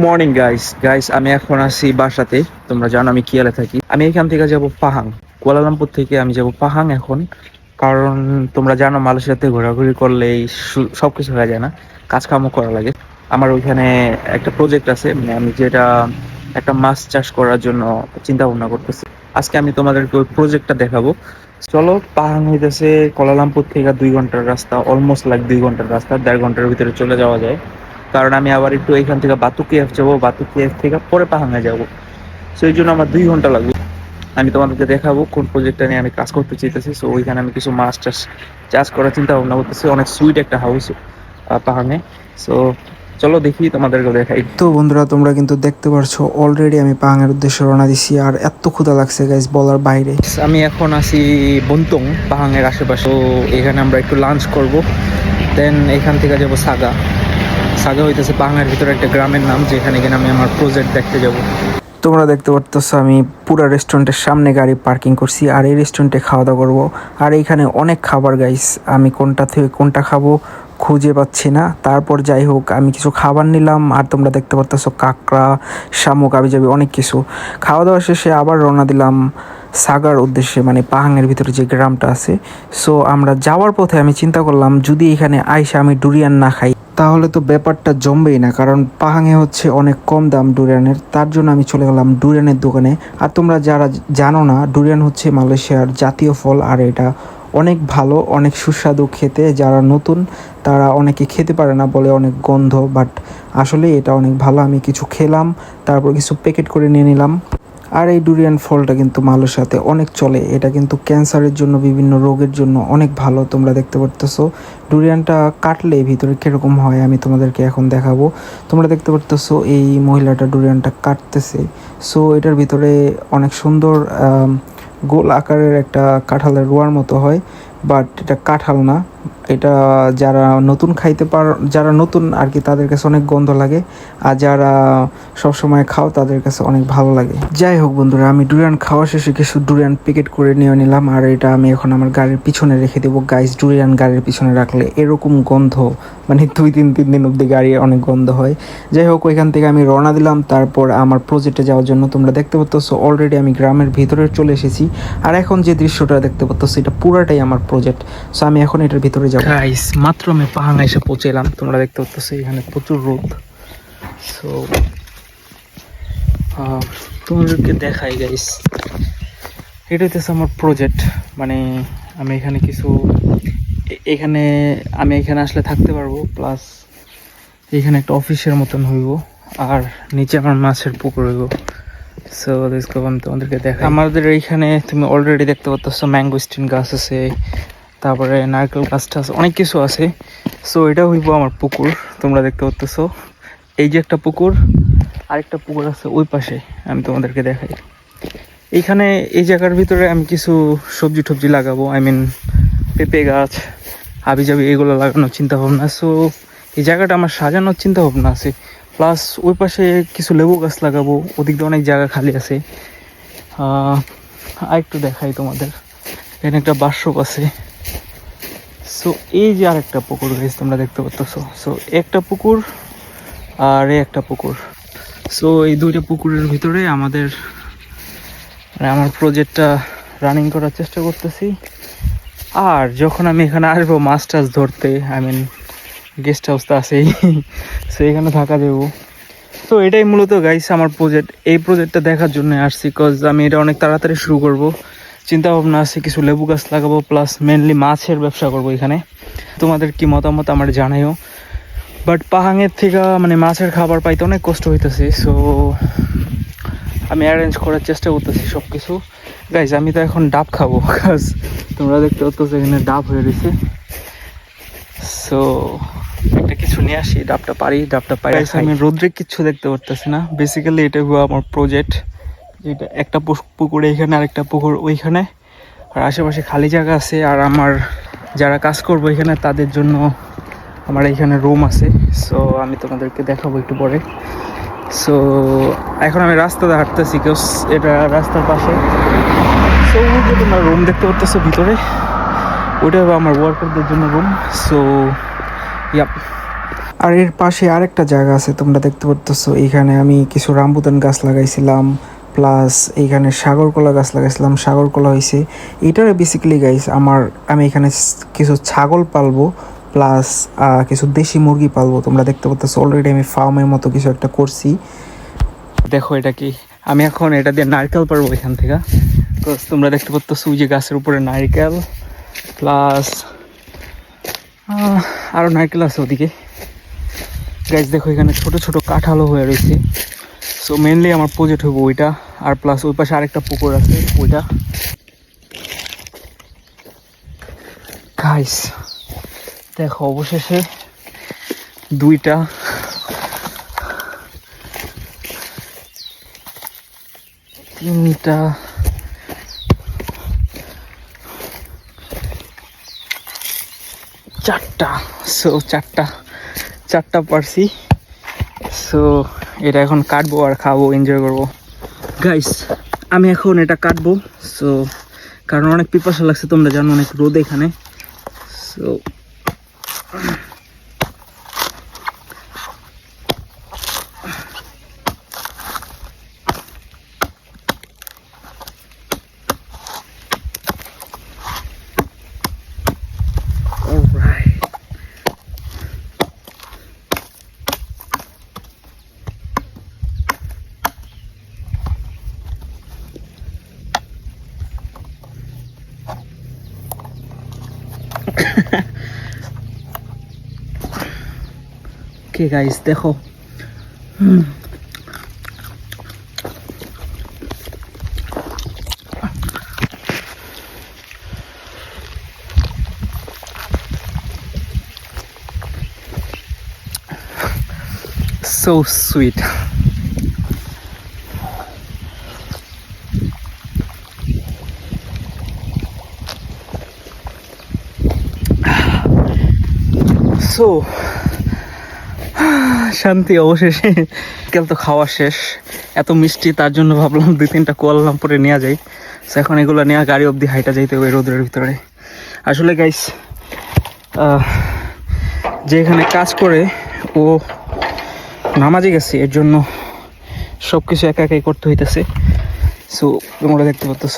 Morning guys আমি এখন আছি বাসাতে। তোমরা জানো আমি কিয়ালে থাকি। আমি এখান থেকে যাব পাহাং। কুয়ালালামপুর থেকে আমি যাব পাহাং এখন। কারণ তোমরা জানো মালয়েশিয়াতে ঘোরাঘুরি করলেই সবকিছু হয়ে যায় না, কাজ কামও করা লাগে। আমার ওইখানে একটা প্রজেক্ট আছে, মানে আমি যেটা একটা মাছ চাষ করার জন্য চিন্তা ভাবনা করতেছি। আজকে আমি তোমাদেরকে ওই প্রজেক্টটা দেখাবো। চলো, পাহাং হইতেছে কুয়ালালামপুর থেকে 2 ঘন্টার রাস্তা, অলমোস্ট লাইক 2 ঘন্টার রাস্তা, 1.5 ঘন্টার ভিতরে চলে যাওয়া যায়। কারণ আমি আবার একটু এখান থেকে বাতু কেএফ যাবো, বাতু কেএফ থেকে পরে পাহাঙ্গা যাবো। সেই জন্য আমার 2 ঘন্টা লাগবে। আমি তোমাদেরকে দেখাবো কোন প্রজেক্টটা নিয়ে আমি কাজ করতে চাইতেছি। সো ওইখানে আমি কিছু মাছ টাছ চাষ করার চিন্তা ভাবনা করতেছি। অনেক সুইট একটা হাউস পাহাঙে। সো চলো দেখি, তোমাদেরকে দেখাই। তো বন্ধুরা, তোমরা কিন্তু দেখতে পারছো অলরেডি আমি পাহাঙের উদ্দেশ্যে রওনা দিছি। আর এত ক্ষুধা লাগছে গাইস, বলার বাইরে। আমি এখন আছি বন্তং, পাহাঙের আশেপাশে। তো এখানে আমরা একটু লাঞ্চ করব, দেন এখান থেকে যাবো সাগা। সাগা হইতেছে পাহাঙের ভিতরে একটা গ্রামের নাম, যেখানে কিনা আমি আমার প্রজেক্ট দেখতে যাব। তোমরা দেখতে পারতেছো আমি পুরো রেস্টুরেন্টের সামনে গাড়ি পার্কিং করছি, আর এই রেস্টুরেন্টে খাওয়া দাওয়া করবো। আর এইখানে অনেক খাবার গাইস, আমি কোনটা থেকে কোনটা খাবো খুঁজে পাচ্ছি না। তারপর যাই হোক, আমি কিছু খাবার নিলাম। আর তোমরা দেখতে পারতেছো কাঁকড়া, শামুক, আবিজাবি অনেক কিছু। খাওয়া দাওয়া শেষে আবার রওনা দিলাম সাগার উদ্দেশ্যে, মানে পাহাঙের ভিতরে যে গ্রামটা আছে। সো আমরা যাওয়ার পথে আমি চিন্তা করলাম, যদি এখানে আইসা আমি ডুরিয়ান না খাই তাহলে তো ব্যাপারটা জমবেই না। কারণ পাহাঙে হচ্ছে অনেক কম দাম ডুরিয়ানের, তার জন্য আমি চলে গেলাম ডুরিয়ানের দোকানে। আর তোমরা যারা জানো না, ডুরিয়ান হচ্ছে মালয়েশিয়ার জাতীয় ফল। আর এটা অনেক ভালো, অনেক সুস্বাদু খেতে। যারা নতুন তারা অনেকে খেতে পারে না, বলে অনেক গন্ধ, বাট আসলে এটা অনেক ভালো। আমি কিছু খেলাম, তারপর কিছু প্যাকেট করে নিয়ে নিলাম। আর এই ডুরিয়ান ফলটা কিন্তু মালয়েশিয়াতে অনেক চলে। এটা কিন্তু ক্যান্সারের জন্য, বিভিন্ন রোগের জন্য অনেক ভালো। তোমরা দেখতে পারতেছো ডুরিয়ানটা কাটলে ভিতরে কীরকম হয় আমি তোমাদেরকে এখন দেখাবো। তোমরা দেখতে পারতেছো এই মহিলাটা ডুরিয়ানটা কাটতেছে। সো এটার ভিতরে অনেক সুন্দর গোল আকারের একটা কাঁঠালের রোয়ার মতো হয়, বাট এটা কাঁঠাল না। এটা যারা নতুন যারা নতুন আর কি, তাদের কাছে অনেক গন্ধ লাগে। আর যারা সবসময় খাও তাদের কাছে অনেক ভালো লাগে। যাই হোক বন্ধুরা, আমি ডুরিয়ান খাওয়া শেষে কিছু ডুরিয়ান প্যাকেট করে নিয়ে নিলাম। আর এটা আমি এখন আমার গাড়ির পিছনে রেখে দেবো গাইস। ডুরিয়ান গাড়ির পিছনে রাখলে এরকম গন্ধ, মানে 2-3 দিন অবধি গাড়ির অনেক গন্ধ হয়। যাই হোক, ওইখান থেকে আমি রওনা দিলাম তারপর আমার প্রজেক্টে যাওয়ার জন্য। তোমরা দেখতে পাচ্ছ অলরেডি আমি গ্রামের ভিতরে চলে এসেছি। আর এখন যে দৃশ্যটা দেখতে পাচ্ছ এটা পুরাটাই আমার প্রজেক্ট। সো আমি এখন এটার ভিতরে যাবো। গাইস মাত্র আমি পাহাঙ্গা এসে পৌঁছলাম। তোমরা দেখতে পাচ্ছ এখানে প্রচুর রোদ। সো তোমাদেরকে দেখাই গাইস, এটা হচ্ছে আমার প্রজেক্ট। মানে আমি এখানে কিছু এখানে আমি এখানে আসলে থাকতে পারবো, প্লাস এখানে একটা অফিসের মতন হইব। আর নিচে আমার মাছের পুকুর হইব। সো আমি তোমাদেরকে দেখাই। আমাদের এইখানে তুমি অলরেডি দেখতে পাচ্ছ ম্যাঙ্গোস্টিন গাছ আছে, তারপরে নারকেল গাছটা আছে, অনেক কিছু আছে। সো এটা হইব আমার পুকুর। তোমরা দেখতে পাচ্ছ এই যে একটা পুকুর, আরেকটা পুকুর আছে ওই পাশে। আমি তোমাদেরকে দেখাই। এইখানে এই জায়গার ভিতরে আমি কিছু সবজি টবজি লাগাবো। আই মিন পেঁপে গাছ, হাবিজাবি এগুলো লাগানোর চিন্তা ভাবনা। সো এই জায়গাটা আমার সাজানোর চিন্তা ভাবনা আছে। প্লাস ওই পাশে কিছু লেবু গাছ লাগাবো, ওদিক দিয়ে অনেক জায়গা খালি আছে। আর একটু দেখাই তোমাদের, এখানে একটা বাথরুম আছে। সো এই যে আরেকটা পুকুর গাইস, তোমরা দেখতে পাচ্ছ। সো একটা পুকুর আর একটা পুকুর। সো এই দুইটা পুকুরের ভিতরে আমার প্রজেক্টটা রানিং করার চেষ্টা করতেছি। আর যখন আমি এখানে আসবো মাছ টাছ ধরতে, আই মিন গেস্ট হাউস তো আছেই, সো এখানে থাকা যাবো। তো এটাই মূলত গাইস আমার প্রজেক্ট। এই প্রজেক্টটা দেখার জন্য আসছি, কজ আমি এটা অনেক তাড়াতাড়ি শুরু করব। চিন্তা ভাবনা আছে কিছু লেবু গাছ লাগাবো, প্লাস মেনলি মাছের ব্যবসা করব এখানে। তোমাদের কি মতামত আমার জানাইও। বাট পাহাঙের থেকে মানে মাছের খাবার পাইতে অনেক কষ্ট হইতেছে। সো আমি অ্যারেঞ্জ করার চেষ্টা করতেছি সব কিছু। গাইজ আমি তো এখন ডাব খাবো, কাজ তোমরা দেখতে পাচ্ছ এখানে ডাব হয়ে রয়েছে। সো একটা কিছু নিয়ে আসি, ডাবটা পাই। আমি রোদ্রে কিচ্ছু দেখতে পারতেছি না। বেসিক্যালি এটা আমার প্রজেক্ট, যেটা একটা পুকুর এইখানে, আরেকটা পুকুর ওইখানে, আর আশেপাশে খালি জায়গা আছে। আর আমার যারা কাজ করবো এখানে তাদের জন্য আমার এইখানে রুম আছে। সো আমি তোমাদেরকে দেখাবো একটু পরে। সো এখন আমি রাস্তাতে হাঁটতেছি, কেউ এটা রাস্তার পাশে। সো তোমরা রুম দেখতে পারতেছো ভিতরে, ওইটা আমার ওয়ার্কারদের জন্য রুম। সো ইয়াপ, আর এর পাশে আরেকটা জায়গা আছে, তোমরা দেখতে পারতেছো। এইখানে আমি কিছু রামবুতান গাছ লাগাইছিলাম, প্লাস এইখানে সাগরকলা গাছ লাগাইছিলাম, সাগরকলা হয়েছে। এটারে বেসিক্যালি গাইস আমি এখানে কিছু ছাগল পালবো, প্লাস কিছু দেশি মুরগি পালবো। তোমরা দেখতে পারতেছো অলরেডি আমি ফার্মের মতো কিছু একটা করছি। দেখো এটা কি, আমি এখন এটা দিয়ে নারকেল পারবো এখান থেকে। তো তোমরা দেখতে পাচ্ছ ওই যে গাছের উপরে নারকেল, প্লাস আরও নারকেল আছে ওদিকে। গাছ দেখো এখানে ছোট ছোট কাঁঠালও হয়ে রয়েছে। সো মেনলি আমার প্রজেক্ট হবো ওইটা, আর প্লাস ওই পাশে আরেকটা পুকুর আছে ওইটা। গাইস দেখো অবশেষে 2টা 3টা 4টা, সো 4টা পারছি। সো এটা এখন কাটবো আর খাবো, এনজয় করবো। গাইস আমি এখন এটা কাটবো, সো কারণ অনেক পিপাসা লাগছে, তোমরা জানো অনেক রোদ এখানে। সো ওকে গাইস দেখো, so sweet. So শান্তি অবশেষে। বিকেল তো খাওয়া শেষ, এত মিষ্টি, তার জন্য ভাবলাম 2-3টা কুয়ালালামপুরে নেওয়া যায়। তো এখন এগুলো নেওয়া গাড়ি অবধি হাইটা যাইতে হবে রোদের ভিতরে। আসলে গাইস যে এখানে কাজ করে ও নামাজে গেছে, এর জন্য সব কিছু একা একাই করতে হইতেছে। সো তোমরা দেখতে পাচ্ছ।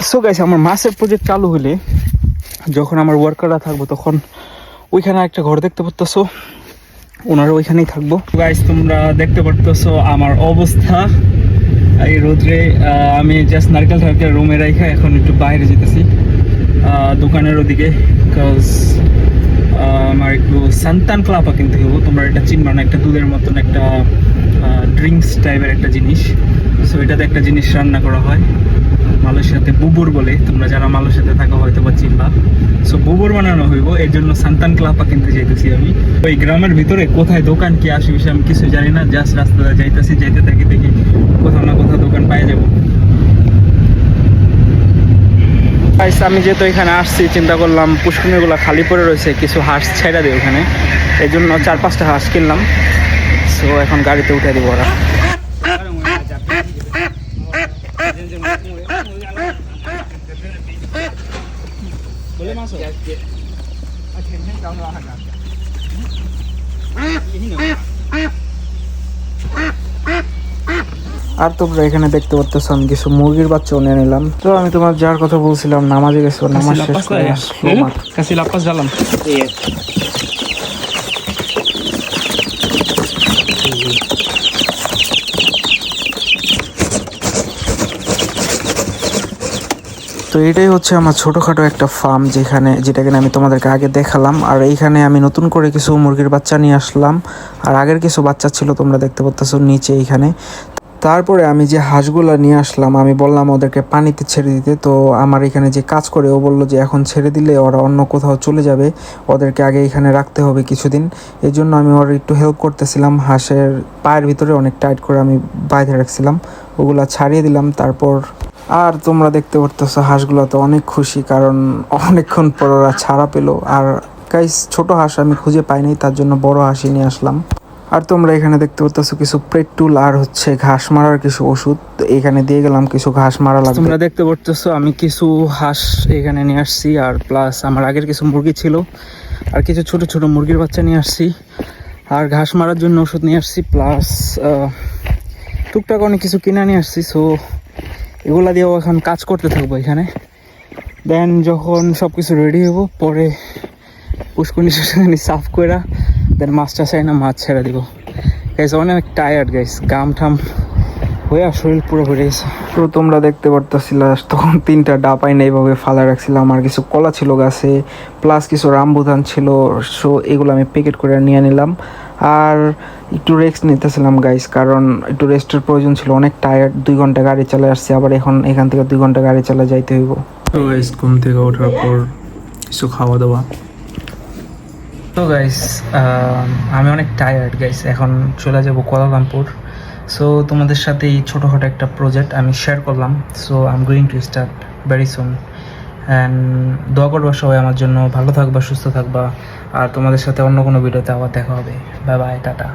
সো গাইস আমার মাসের প্রজেক্ট চালু হলে, যখন আমার ওয়ার্কাররা থাকবো, তখন ওইখানে একটা ঘর দেখতে পাচ্ছ, ওনারা ওইখানেই থাকবো। গাইস তোমরা দেখতে পারতেছো আমার অবস্থা এই রোদ্রে। আমি জাস্ট নারকেল টারকেল রুমে রাখা এখন একটু বাইরে যেতেছি দোকানের ওদিকে, বিকজ আমার একটু সান্তান ক্লাপা কিনতে হবো। তোমরা এটা চিনবা না, একটা দুধের মতন একটা ড্রিঙ্কস টাইপের একটা জিনিস। সো এটাতে একটা জিনিস রান্না করা হয়, মালয়েশিয়াতে বুবুর বলে। তোমরা যারা মালয়েশিয়াতে থাকো হয়তো বা চিনবা। সো বুবুর বানানো হইব, এর জন্য সান্তান ক্লাপা কিনতে যাইতেছি আমি। ওই গ্রামের ভিতরে কোথায় দোকান কি আসে বিষয়ে আমি কিছু জানি না, জাস্ট রাস্তাতে যাইতেছি, যাইতে থাকি, দেখি কোথাও না কোথাও দোকান পাই যাবো। আমি যেহেতু এখানে আসছি, চিন্তা করলাম পুষ্করিণীগুলো খালি পড়ে রয়েছে, কিছু হাঁস ছেড়ে দিই ওখানে। এই জন্য 4-5টা হাঁস কিনলাম। সো এখন গাড়িতে উঠে দিব ওরা। আর তোমরা এখানে দেখতে পারতেছো আমি কিছু মুরগির বাচ্চাও নিয়ে নিলাম। তো আমি তোমার যার কথা বলছিলাম, নামাজে গেছো, নামাজ শেষ করে Kasih lapas dalam. Iya. তো এটাই হচ্ছে আমার ছোটোখাটো একটা ফার্ম, যেটাকে আমি তোমাদেরকে আগে দেখালাম। আর এইখানে আমি নতুন করে কিছু মুরগির বাচ্চা নিয়ে আসলাম, আর আগের কিছু বাচ্চা ছিল তোমরা দেখতে পাচ্তেছো নিচে এইখানে। তারপরে আমি যে হাঁসগুলো নিয়ে আসলাম, আমি বললাম ওদেরকে পানিতে ছেড়ে দিতে। তো আমার এখানে যে কাজ করে ও বললো যে এখন ছেড়ে দিলে ওরা অন্য কোথাও চলে যাবে, ওদেরকে আগে এখানে রাখতে হবে কিছুদিন। এই জন্য আমি ওর একটু হেল্প করতেছিলাম। হাঁসের পায়ের ভিতরে অনেক টাইট করে আমি বাইধে রাখছিলাম, ওগুলা ছাড়িয়ে দিলাম। তারপর আর তোমরা দেখতে পারতেছো হাঁসগুলো তো অনেক খুশি, কারণ অনেকক্ষণ পর ওরা ছাড়া পেলো। আর গাইস ছোট হাঁস আমি খুঁজে পাইনি, তার জন্য বড় হাঁসই নিয়ে আসলাম। আর তোমরা এখানে দেখতে পাচ্ছ কিছু পেট্রোল আর হচ্ছে ঘাস মারার কিছু ওষুধ এখানে দিয়ে গেলাম, কিছু ঘাস মারা লাগবে। তোমরা দেখতে পাচ্ছ আমি কিছু হাঁস এখানে নিয়ে আসছি, আর প্লাস আমার আগের কিছু মুরগি ছিল আর কিছু ছোট ছোট মুরগির বাচ্চা নিয়ে আসছি, আর ঘাস মারার জন্য ওষুধ নিয়ে আসছি, প্লাস টুকটাক অনেক কিছু কিনে নিয়ে আসছি। সো এগুলা দিয়েও এখন কাজ করতে থাকবো এখানে। দেন যখন সব কিছু রেডি হবো, পরে পুষ্কুনি টুসকুনি সাফ করে দেন মাছটা চাই না মাছ ছেড়ে দিব। গাইস অনেক টায়ার্ড গাইস, গাম ঠাম হয়ে আর শরীর পুরো ভরে গেছে। তো তোমরা দেখতে পারতেছিলা তখন 3টা ডাব আইনা এইভাবে ফালা রাখছিলাম। আর কিছু কলা ছিল গাছে, প্লাস কিছু রামবুতান ছিল। সো এগুলো আমি প্যাকেট করে নিয়ে নিলাম। আর একটু রেস্ট নিতেছিলাম গাইস, কারণ একটু রেস্টের প্রয়োজন ছিল। অনেক টায়ার্ড, 2 ঘন্টা গাড়ি চালিয়ে আসছি, আবার এখন এখান থেকে 2 ঘন্টা গাড়ি চালিয়ে যাইতে হইব। তো গাইস ঘুম থেকে ওঠার পর কিছু খাওয়া দাওয়া। তো গাইস আমি অনেক টায়ার্ড গাইস, এখন চলে যাব কুয়ালালামপুর। সো তোমাদের সাথে এই ছোটোখাটো একটা প্রজেক্ট আমি শেয়ার করলাম। So I am going to start very soon. And দোয়া করবা সবাই আমার জন্য, ভালো থাকবা, সুস্থ থাকবা। আর তোমাদের সাথে অন্য কোনো ভিডিওতে আবার দেখা হবে। Bye bye, tata.